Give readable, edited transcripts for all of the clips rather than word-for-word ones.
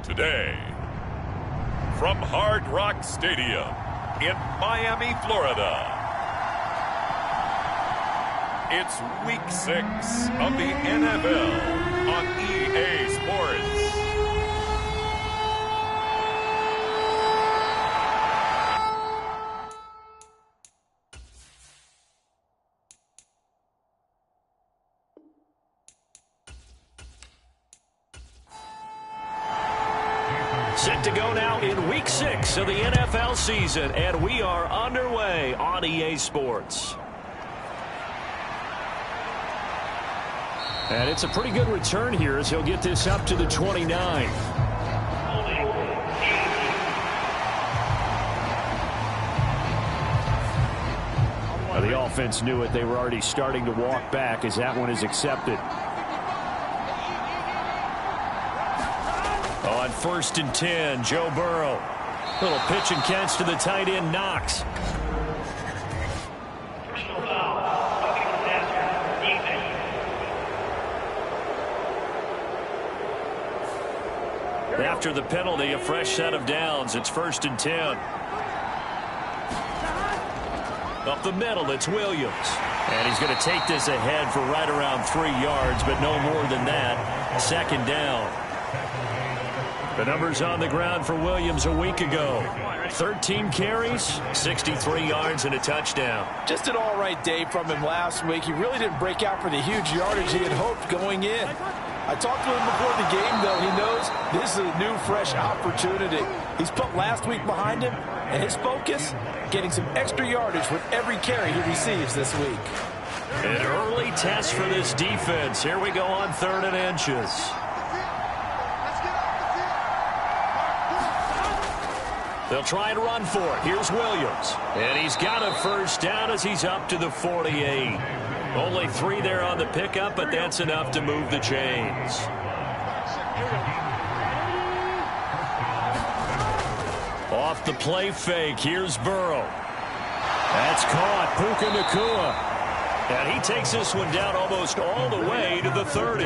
Today, from Hard Rock Stadium in Miami, Florida, it's Week 6 of the NFL on EA Sports. Set to go now in Week 6 of the NFL season, and we are underway on EA Sports. And it's a pretty good return here as he'll get this up to the 29. Well, the offense knew it. They were already starting to walk back as that one is accepted. On 1st and 10, Joe Burrow. Little pitch and catch to the tight end, Knox. After the penalty, a fresh set of downs. It's 1st and 10. Up the middle, it's Williams. And he's going to take this ahead for right around 3 yards, but no more than that. 2nd down. The numbers on the ground for Williams a week ago. 13 carries, 63 yards, and a touchdown. Just an all-right day from him last week. He really didn't break out for the huge yardage he had hoped going in. I talked to him before the game, though. He knows this is a new, fresh opportunity. He's put last week behind him, and his focus, getting some extra yardage with every carry he receives this week. An early test for this defense. Here we go on 3rd and inches. They'll try and run for it. Here's Williams. And he's got a first down as he's up to the 48. Only 3 there on the pickup, but that's enough to move the chains. Off the play fake, here's Burrow. That's caught, Puka Nacua. And he takes this one down almost all the way to the 30.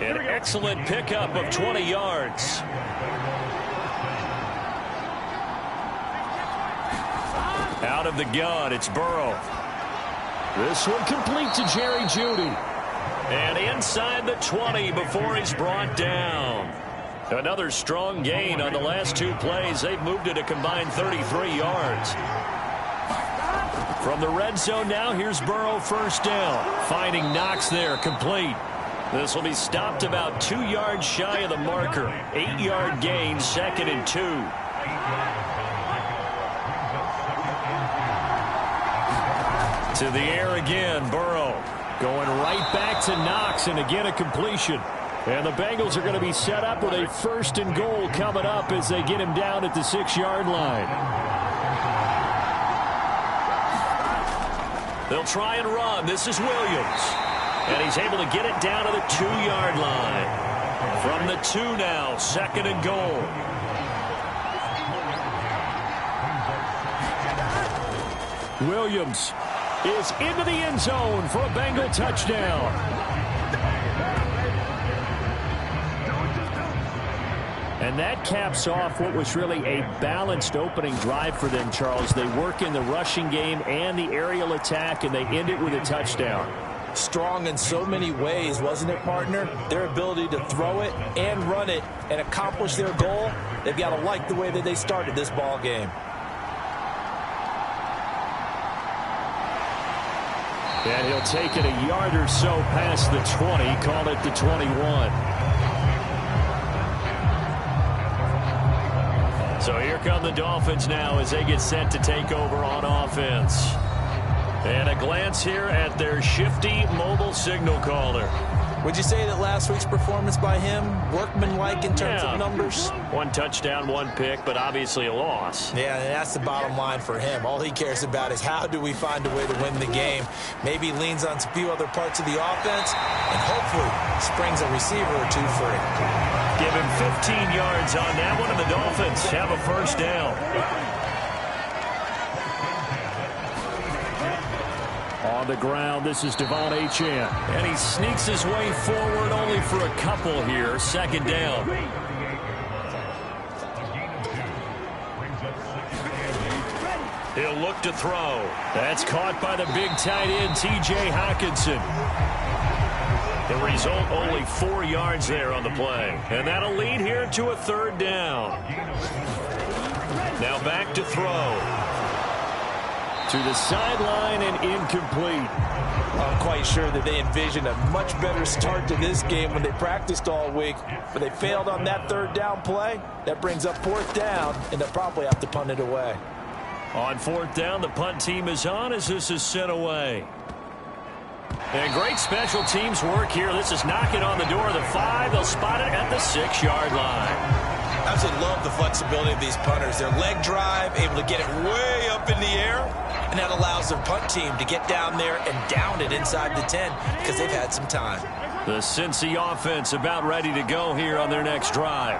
An excellent pickup of 20 yards. Out of the gun, it's Burrow. This one complete to Jerry Jeudy. And inside the 20 before he's brought down. Another strong gain on the last 2 plays. They've moved it a combined 33 yards. From the red zone now, here's Burrow, 1st down. Finding Knox there, complete. This will be stopped about 2 yards shy of the marker. 8-yard gain, 2nd and 2. To the air again, Burrow. Going right back to Knox, and again a completion. And the Bengals are going to be set up with a 1st and goal coming up as they get him down at the 6-yard line. They'll try and run. This is Williams. And he's able to get it down to the 2-yard line. From the 2 now, 2nd and goal. Williams is into the end zone for a Bengal touchdown. And that caps off what was really a balanced opening drive for them, Charles. They work in the rushing game and the aerial attack, and they end it with a touchdown. Strong in so many ways, wasn't it, partner? Their ability to throw it and run it and accomplish their goal, they've got to like the way that they started this ball game. And he'll take it a yard or so past the 20, call it the 21. So here come the Dolphins now as they get set to take over on offense. And a glance here at their shifty mobile signal caller. Would you say that last week's performance by him, workmanlike in terms of numbers? 1 touchdown, 1 pick, but obviously a loss. Yeah, and that's the bottom line for him. All he cares about is how do we find a way to win the game. Maybe leans on a few other parts of the offense, and hopefully springs a receiver or 2 free. Give him 15 yards on that one, and the Dolphins have a 1st down. On the ground, this is Devon Achane. And he sneaks his way forward only for a couple here. 2nd down. He'll look to throw. That's caught by the big tight end, T.J. Hockenson. The result, only 4 yards there on the play. And that'll lead here to a 3rd down. Now back to throw. To the sideline and incomplete. I'm quite sure that they envisioned a much better start to this game when they practiced all week, but they failed on that 3rd down play. That brings up 4th down, and they'll probably have to punt it away. On 4th down, the punt team is on as this is sent away. And great special teams work here. This is knocking on the door of the 5. They'll spot it at the 6-yard line. I absolutely love the flexibility of these punters. Their leg drive, able to get it way up in the air, and that allows their punt team to get down there and down it inside the 10 because they've had some time. The Cincy offense about ready to go here on their next drive.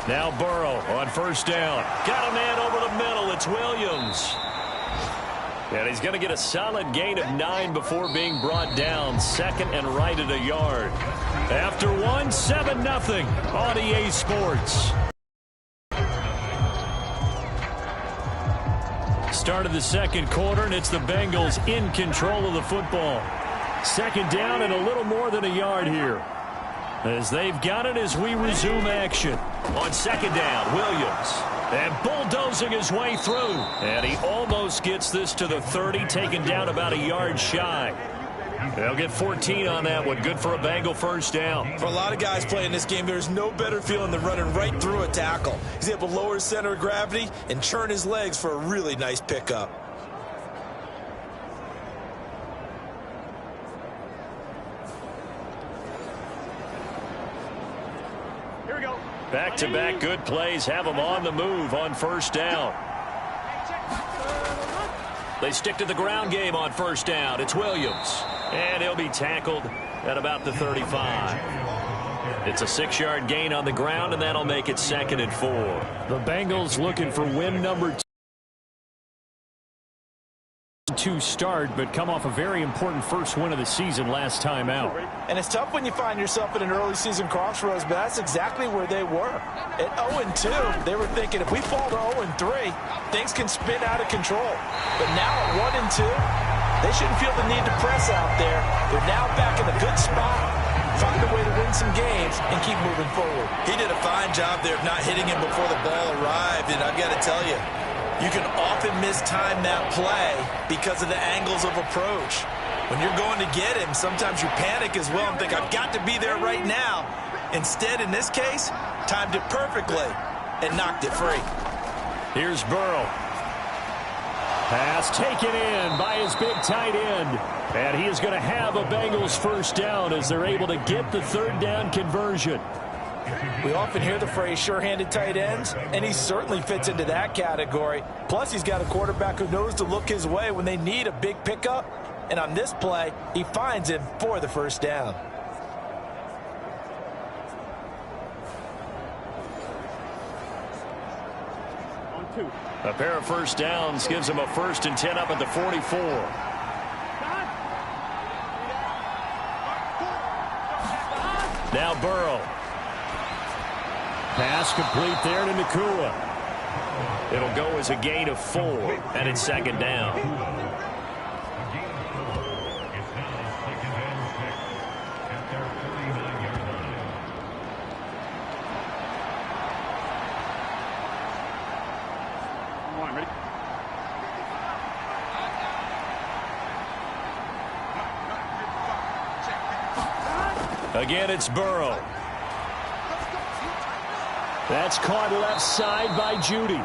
Now Burrow on 1st down. Got a man over the middle. It's Williams. And he's going to get a solid gain of 9 before being brought down. 2nd and right at a yard. After 1, 7-0 on EA Sports. Start of the 2nd quarter, and it's the Bengals in control of the football. 2nd down and a little more than a yard here. As they've got it as we resume action. On 2nd down, Williams. And bulldozing his way through. And he almost gets this to the 30, taken down about a yard shy. They'll get 14 on that one. Good for a Bengal 1st down. For a lot of guys playing this game, there's no better feeling than running right through a tackle. He's able to lower his center of gravity and churn his legs for a really nice pickup. Back-to-back good plays have them on the move on 1st down. They stick to the ground game on 1st down. It's Williams. And he'll be tackled at about the 35. It's a 6-yard gain on the ground, and that'll make it 2nd and 4. The Bengals looking for win number 2 start, but come off a very important first win of the season last time out. And it's tough when you find yourself in an early season crossroads, but that's exactly where they were. At 0-2, they were thinking if we fall to 0-3, things can spin out of control. But now at 1-2, they shouldn't feel the need to press out there. They're now back in a good spot, find a way to win some games and keep moving forward. He did a fine job there of not hitting him before the ball arrived, and I've got to tell you, you can often mistime that play because of the angles of approach. When you're going to get him, sometimes you panic as well and think, I've got to be there right now. Instead, in this case, timed it perfectly and knocked it free. Here's Burrow. Pass taken in by his big tight end. And he is going to have a Bengals 1st down as they're able to get the 3rd down conversion. We often hear the phrase sure-handed tight ends, and he certainly fits into that category. Plus, he's got a quarterback who knows to look his way when they need a big pickup. And on this play, he finds him for the 1st down. A pair of 1st downs gives him a 1st and 10 up at the 44. Now Burrow. Pass complete there to Nakua. It'll go as a gain of 4, and it's 2nd down. Again, it's Burrow. That's caught left side by Judy.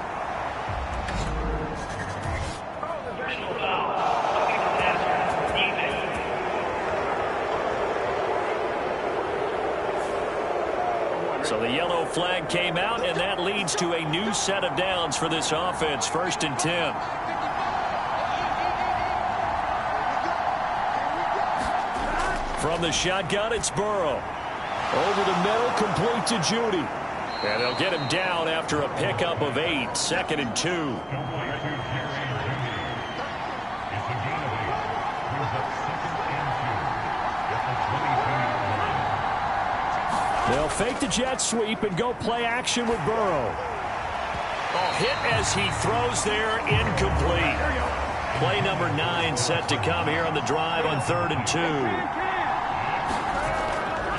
So the yellow flag came out, and that leads to a new set of downs for this offense. 1st and 10. From the shotgun, it's Burrow. Over the middle, complete to Judy. And they'll get him down after a pickup of 8. 2nd and 2. They'll fake the jet sweep and go play action with Burrow. Oh, hit as he throws there, incomplete. Play number 9 set to come here on the drive on 3rd and 2.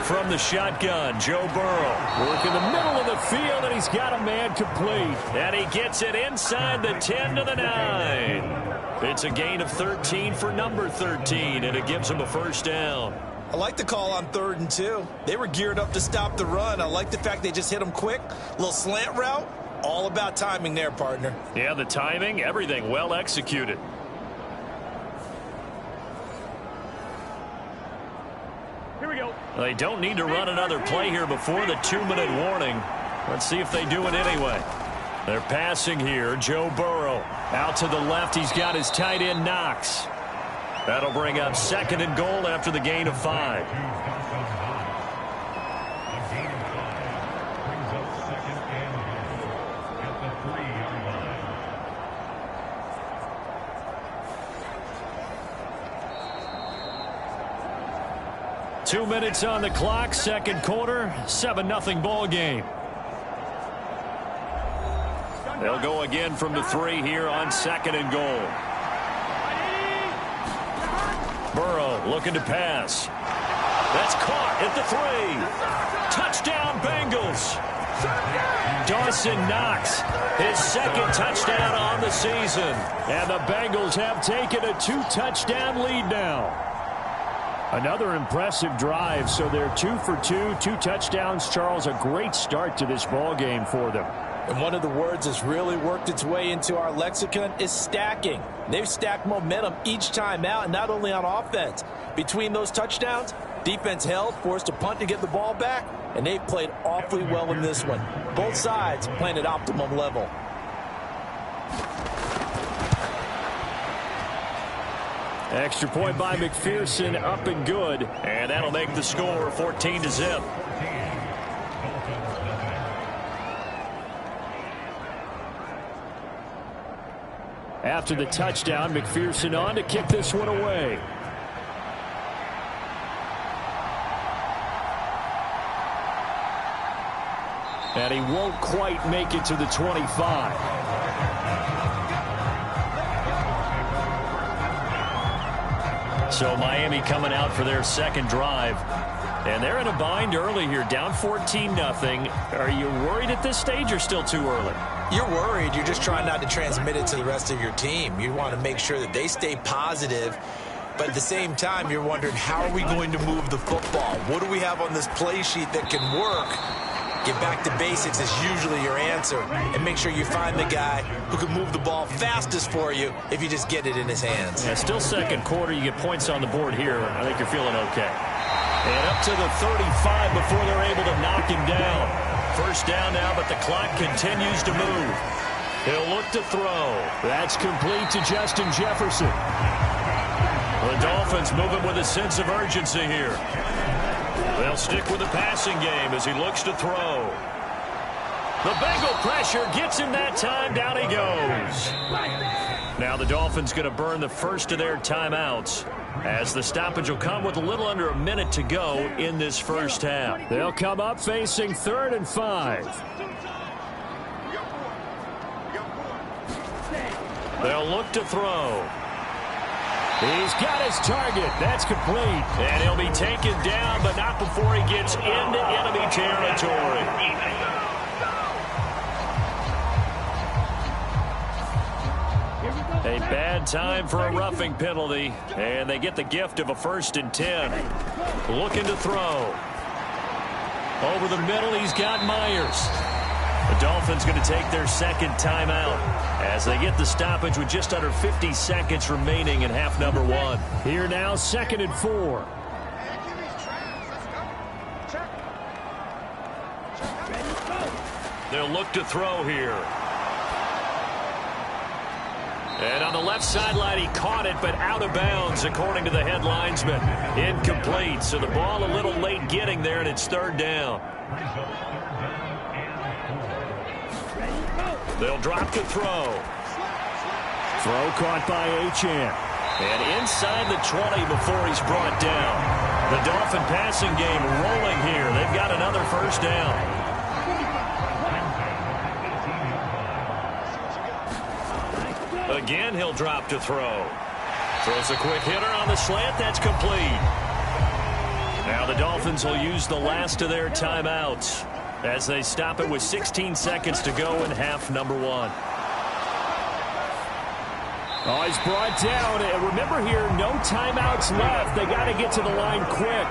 From the shotgun, Joe Burrow. Work in the middle of the field, and he's got a man complete. And he gets it inside the 10 to the 9. It's a gain of 13 for number 13, and it gives him a first down. I like the call on 3rd and 2. They were geared up to stop the run. I like the fact they just hit him quick. Little slant route. All about timing there, partner. Yeah, the timing, everything well executed. Here we go. They don't need to run another play here before the 2-minute warning. Let's see if they do it anyway. They're passing here. Joe Burrow out to the left. He's got his tight end Knox. That'll bring up 2nd and goal after the gain of 5. Two minutes on the clock, second quarter, 7-0 ball game. They'll go again from the 3 here on 2nd and goal. Burrow looking to pass. That's caught at the 3. Touchdown, Bengals. Dawson Knox, his 2nd touchdown on the season. And the Bengals have taken a 2-touchdown lead now. Another impressive drive, so they're 2 for 2, 2 touchdowns. Charles, a great start to this ball game for them. And one of the words that's really worked its way into our lexicon is stacking. They've stacked momentum each time out, and not only on offense. Between those touchdowns, defense held, forced a punt to get the ball back, and they've played awfully well in this one. Both sides playing at optimum level. Extra point by McPherson, up and good. And that'll make the score 14-0. After the touchdown, McPherson on to kick this one away. And he won't quite make it to the 25. So Miami coming out for their second drive. And they're in a bind early here, down 14-0. Are you worried at this stage or still too early? You're worried. You're just trying not to transmit it to the rest of your team. You want to make sure that they stay positive. But at the same time, you're wondering, how are we going to move the football? What do we have on this play sheet that can work? Get back to basics is usually your answer. And make sure you find the guy who can move the ball fastest for you if you just get it in his hands. Yeah, still second quarter. You get points on the board here. I think you're feeling okay. And up to the 35 before they're able to knock him down. First down now, but the clock continues to move. He'll look to throw. That's complete to Justin Jefferson. The Dolphins moving with a sense of urgency here. They'll stick with the passing game as he looks to throw. The Bengal pressure gets him that time. Down he goes. Now the Dolphins going to burn the first of their timeouts, as the stoppage will come with a little under a minute to go in this first half. They'll come up facing 3rd and 5. They'll look to throw. He's got his target. That's complete. And he'll be taken down, but not before he gets into enemy territory. A bad time for a roughing penalty, and they get the gift of a 1st and 10. Looking to throw. Over the middle, he's got Myers. The Dolphins going to take their second timeout as they get the stoppage with just under 50 seconds remaining in half number 1. Here now, 2nd and 4. They'll look to throw here. And on the left sideline, he caught it, but out of bounds, according to the head linesman. Incomplete, so the ball a little late getting there, and it's 3rd down. They'll drop to throw. Throw caught by Achane. And inside the 20 before he's brought down. The Dolphin passing game rolling here. They've got another first down. Again, he'll drop to throw. Throws a quick hitter on the slant. That's complete. Now the Dolphins will use the last of their timeouts as they stop it with 16 seconds to go in half number 1. Oh, he's brought down. And remember here, no timeouts left. They got to get to the line quick.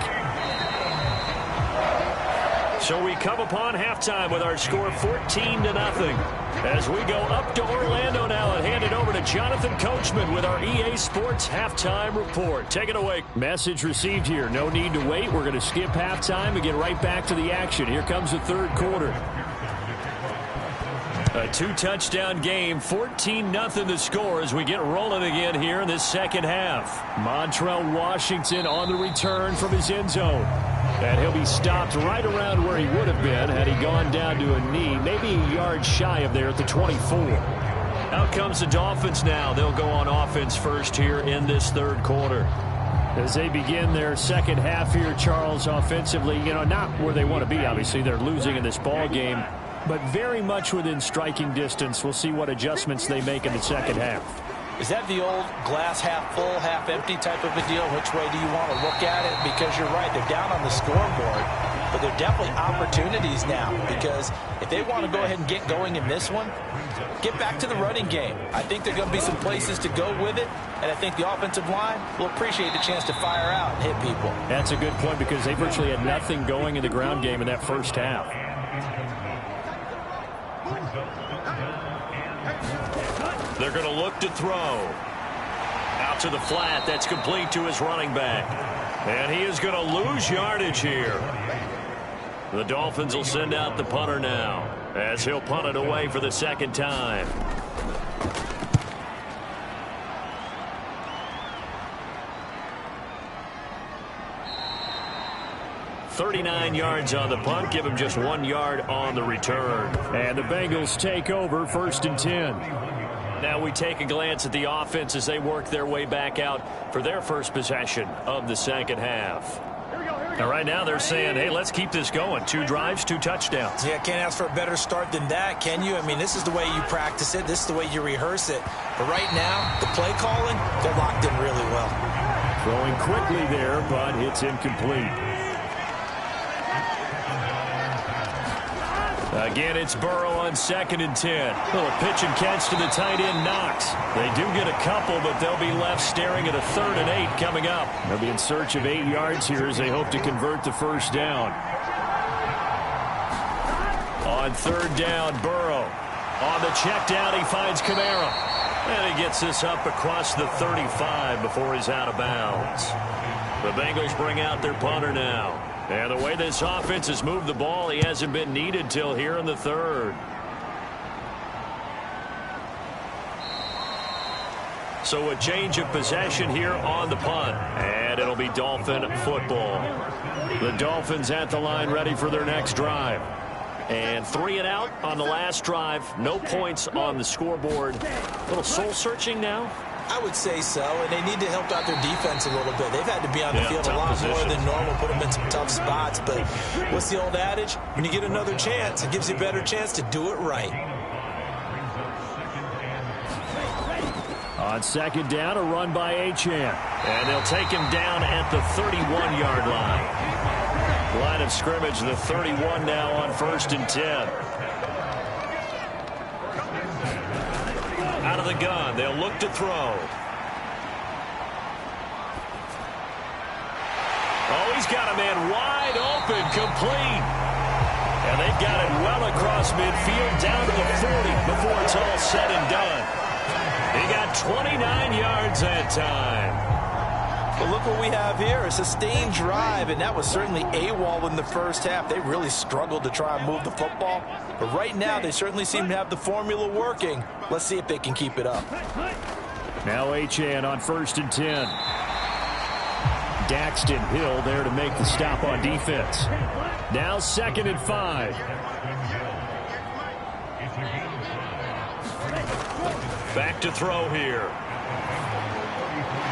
So we come upon halftime with our score 14-0. As we go up to Orlando now and hand it over to Jonathan Coachman with our EA Sports Halftime Report. Take it away. Message received here. No need to wait. We're going to skip halftime and get right back to the action. Here comes the third quarter. A 2-touchdown game, 14-0 the score as we get rolling again here in this second half. Montrell Washington on the return from his end zone. And he'll be stopped right around where he would have been had he gone down to a knee, maybe a yard shy of there at the 24. Out comes the Dolphins now. They'll go on offense first here in this third quarter. As they begin their second half here, Charles, offensively, not where they want to be, obviously. They're losing in this ball game, but very much within striking distance. We'll see what adjustments they make in the second half. Is that the old glass half full, half empty type of a deal? Which way do you want to look at it? Because you're right, they're down on the scoreboard, but they're definitely opportunities now because if they want to go ahead and get going in this one, get back to the running game. I think there are going to be some places to go with it, and I think the offensive line will appreciate the chance to fire out and hit people. That's a good point because they virtually had nothing going in the ground game in that first half. They're going to look to throw. Out to the flat. That's complete to his running back. And he is going to lose yardage here. The Dolphins will send out the punter now as he'll punt it away for the second time. .39 yards on the punt. Give him just 1 yard on the return. And the Bengals take over 1st and 10. Now we take a glance at the offense as they work their way back out for their first possession of the second half. And right now they're saying, hey, let's keep this going. 2 drives, 2 touchdowns. Yeah, can't ask for a better start than that, can you? I mean, this is the way you practice it. This is the way you rehearse it. But right now, the play calling, they're locked in really well. Throwing quickly there, but it's incomplete. Again, it's Burrow on 2nd and 10. Little pitch and catch to the tight end, Knox. They do get a couple, but they'll be left staring at a 3rd and 8 coming up. They'll be in search of 8 yards here as they hope to convert the first down. On 3rd down, Burrow. On the check down, he finds Kamara. And he gets this up across the 35 before he's out of bounds. The Bengals bring out their punter now. And the way this offense has moved the ball, he hasn't been needed till here in the 3rd. So a change of possession here on the punt. And it'll be Dolphin football. The Dolphins at the line ready for their next drive. And 3 and out on the last drive. No points on the scoreboard. A little soul-searching now. I would say so, and they need to help out their defense a little bit. They've had to be on the field a lot more than normal, put them in some tough spots. But what's the old adage? When you get another chance, it gives you a better chance to do it right. On 2nd down, a run by Achane. And they'll take him down at the 31-yard line. Line of scrimmage, the 31 now on 1st and 10. Out of the gun, they'll look to throw. Oh, he's got a man wide open, complete. And they've got it well across midfield, down to the 40 before it's all said and done. He got 29 yards that time. But look what we have here, a sustained drive, and that was certainly AWOL in the first half. They really struggled to try and move the football. But right now, they certainly seem to have the formula working. Let's see if they can keep it up. Now Achane on 1st and 10. Daxton Hill there to make the stop on defense. Now 2nd and 5. Back to throw here.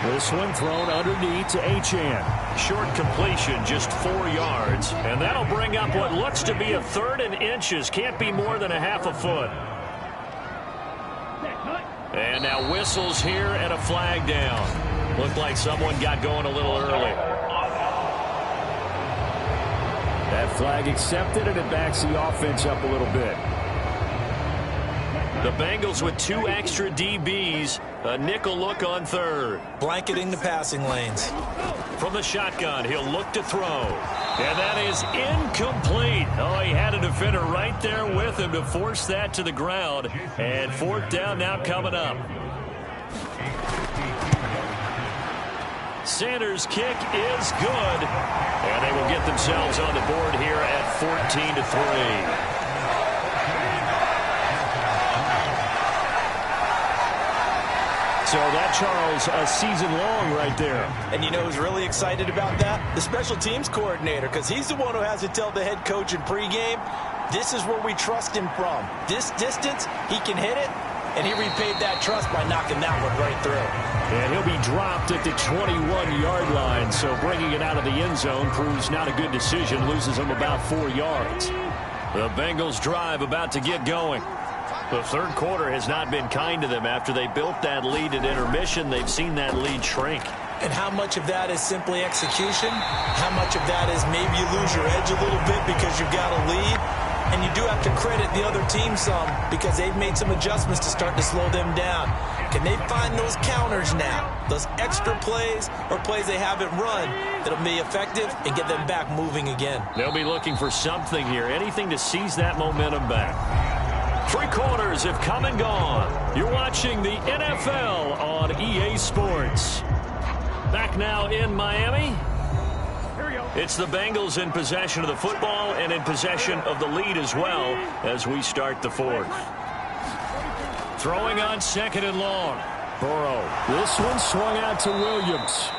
This one thrown underneath to Achane. Short completion, just 4 yards. And that'll bring up what looks to be a 3rd and inches. Can't be more than a half a foot. And now whistles here and a flag down. Looked like someone got going a little early. That flag accepted, and it backs the offense up a little bit. The Bengals with 2 extra DBs. A nickel look on third. Blanketing the passing lanes. From the shotgun, he'll look to throw. And that is incomplete. Oh, he had a defender right there with him to force that to the ground. And 4th down now coming up. Sanders' kick is good. And they will get themselves on the board here at 14-3. So that, Charles, a season long right there. And you know who's really excited about that? The special teams coordinator, because he's the one who has to tell the head coach in pregame, this is where we trust him from. This distance, he can hit it, and he repaid that trust by knocking that one right through. And he'll be dropped at the 21-yard line, so bringing it out of the end zone proves not a good decision, loses him about 4 yards. The Bengals drive about to get going. The third quarter has not been kind to them. After they built that lead at intermission, they've seen that lead shrink. And how much of that is simply execution? How much of that is maybe you lose your edge a little bit because you've got a lead? And you do have to credit the other team some because they've made some adjustments to start to slow them down. Can they find those counters now, those extra plays or plays they haven't run that'll be effective and get them back moving again? They'll be looking for something here, anything to seize that momentum back. 3 quarters have come and gone. You're watching the NFL on EA Sports. Back now in Miami. It's the Bengals in possession of the football and in possession of the lead as well as we start the 4th. Throwing on 2nd and long. Burrow. This one swung out to Williams.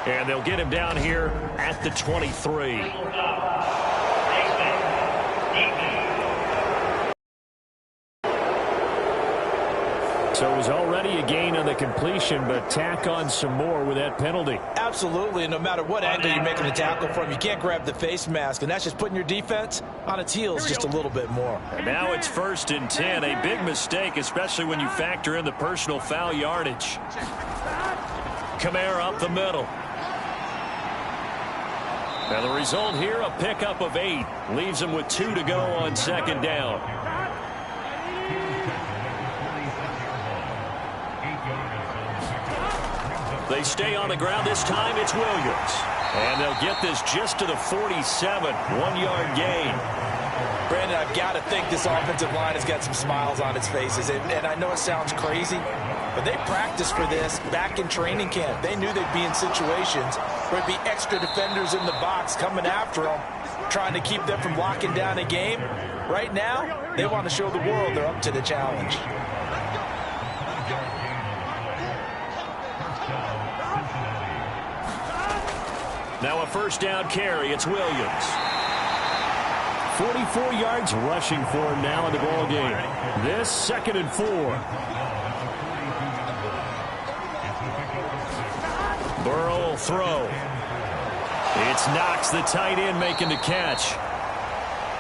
And they'll get him down here at the 23. So it was already a gain on the completion, but tack on some more with that penalty. Absolutely, and no matter what angle you're making the tackle from, you can't grab the face mask, and that's just putting your defense on its heels just a little bit more. And now it's 1st and 10, a big mistake, especially when you factor in the personal foul yardage. Kamara up the middle. Now the result here, a pickup of 8. Leaves him with 2 to go on 2nd down. They stay on the ground. This time it's Williams. And they'll get this just to the 47. 1-yard gain. Brandon, I've got to think this offensive line has got some smiles on its faces. And I know it sounds crazy, but they practiced for this back in training camp. They knew they'd be in situations where there'd be extra defenders in the box coming after them, trying to keep them from locking down a game. Right now, they want to show the world they're up to the challenge. Now a 1st down carry. It's Williams. 44 yards rushing for him now in the ball game. This 2nd and 4. Burrow will throw. It's Knox, the tight end, making the catch.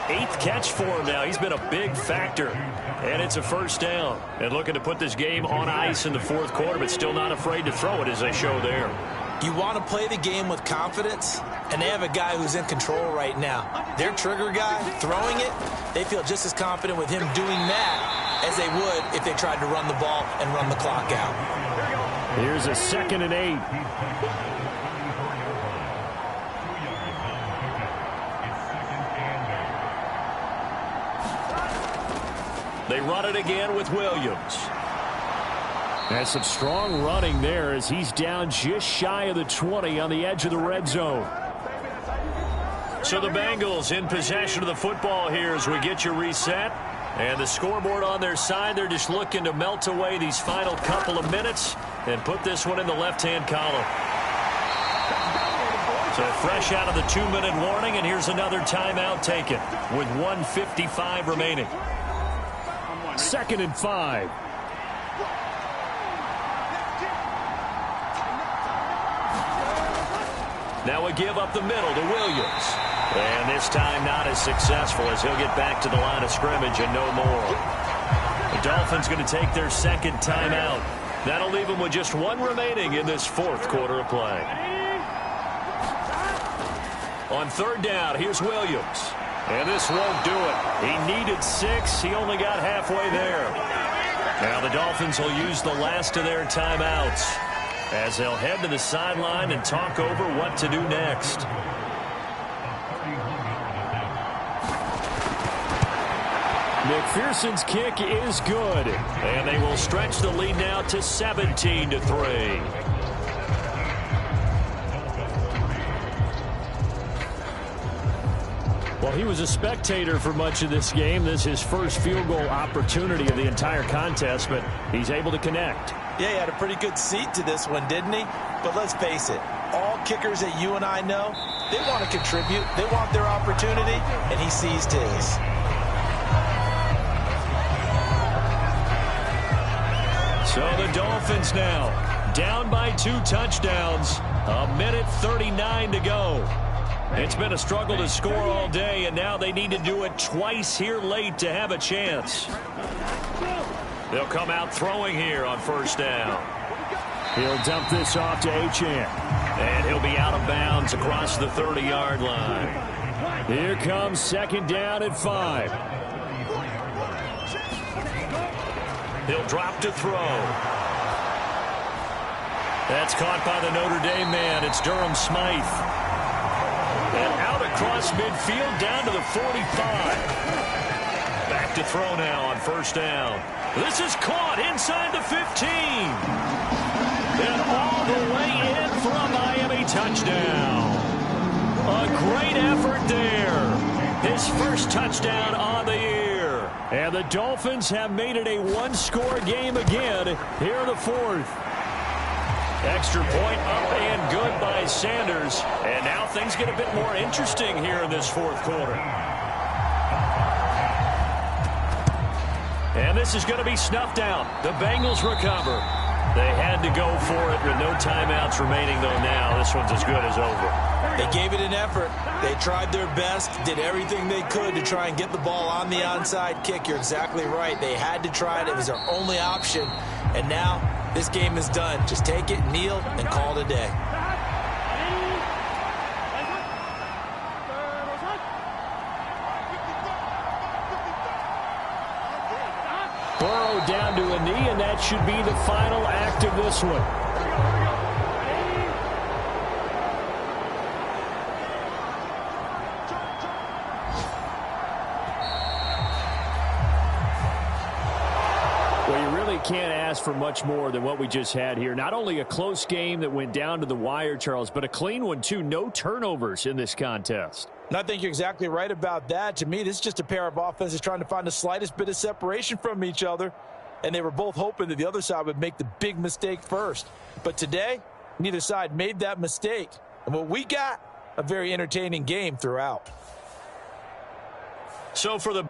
8th catch for him now. He's been a big factor. And it's a 1st down. And looking to put this game on ice in the 4th quarter, but still not afraid to throw it as they show there. You want to play the game with confidence, and they have a guy who's in control right now. Their trigger guy, throwing it, they feel just as confident with him doing that as they would if they tried to run the ball and run the clock out. Here's a 2nd and 8. They run it again with Williams. And some strong running there as he's down just shy of the 20 on the edge of the red zone. So the Bengals in possession of the football here as we get you reset. And the scoreboard on their side, they're just looking to melt away these final couple of minutes and put this one in the left-hand column. So fresh out of the 2-minute warning, and here's another timeout taken with 1:55 remaining. 2nd and 5. Now a give up the middle to Williams. And this time not as successful as he'll get back to the line of scrimmage and no more. Dolphins going to take their second timeout. That'll leave them with just one remaining in this fourth quarter of play. On third down, here's Williams. And this won't do it. He needed 6. He only got halfway there. Now the Dolphins will use the last of their timeouts as they'll head to the sideline and talk over what to do next. McPherson's kick is good. And they will stretch the lead now to 17-3. Well, he was a spectator for much of this game. This is his first field goal opportunity of the entire contest, but he's able to connect. Yeah, he had a pretty good seat to this one, didn't he? But let's face it, all kickers that you and I know, they want to contribute. They want their opportunity, and he seized his. So the Dolphins now down by 2 touchdowns. 1:39 to go. It's been a struggle to score all day, and now they need to do it twice here late to have a chance. They'll come out throwing here on first down. He'll dump this off to Achane. And he'll be out of bounds across the 30-yard line. Here comes second down at 5. He'll drop to throw. That's caught by the Notre Dame man. It's Durham Smythe. And out across midfield down to the 45. Back to throw now on first down. This is caught inside the 15. And all the way in for a Miami touchdown. A great effort there. His first touchdown on the year. And the Dolphins have made it a one-score game again here in the fourth. Extra point up and good by Sanders. And now things get a bit more interesting here in this fourth quarter. And this is going to be snuffed out. The Bengals recover. They had to go for it with no timeouts remaining, though now this one's as good as over. They gave it an effort. They tried their best, did everything they could to try and get the ball on the onside kick. You're exactly right. They had to try it. It was their only option. And now this game is done. Just take it, kneel, and call it a day. Burrow down to a knee, and that should be the final act of this one. Well, you really can't ask for much more than what we just had here. Not only a close game that went down to the wire, Charles, but a clean one, too. No turnovers in this contest. And I think you're exactly right about that. To me, this is just a pair of offenses trying to find the slightest bit of separation from each other. And they were both hoping that the other side would make the big mistake first. But today, neither side made that mistake. And what we got, a very entertaining game throughout. So for the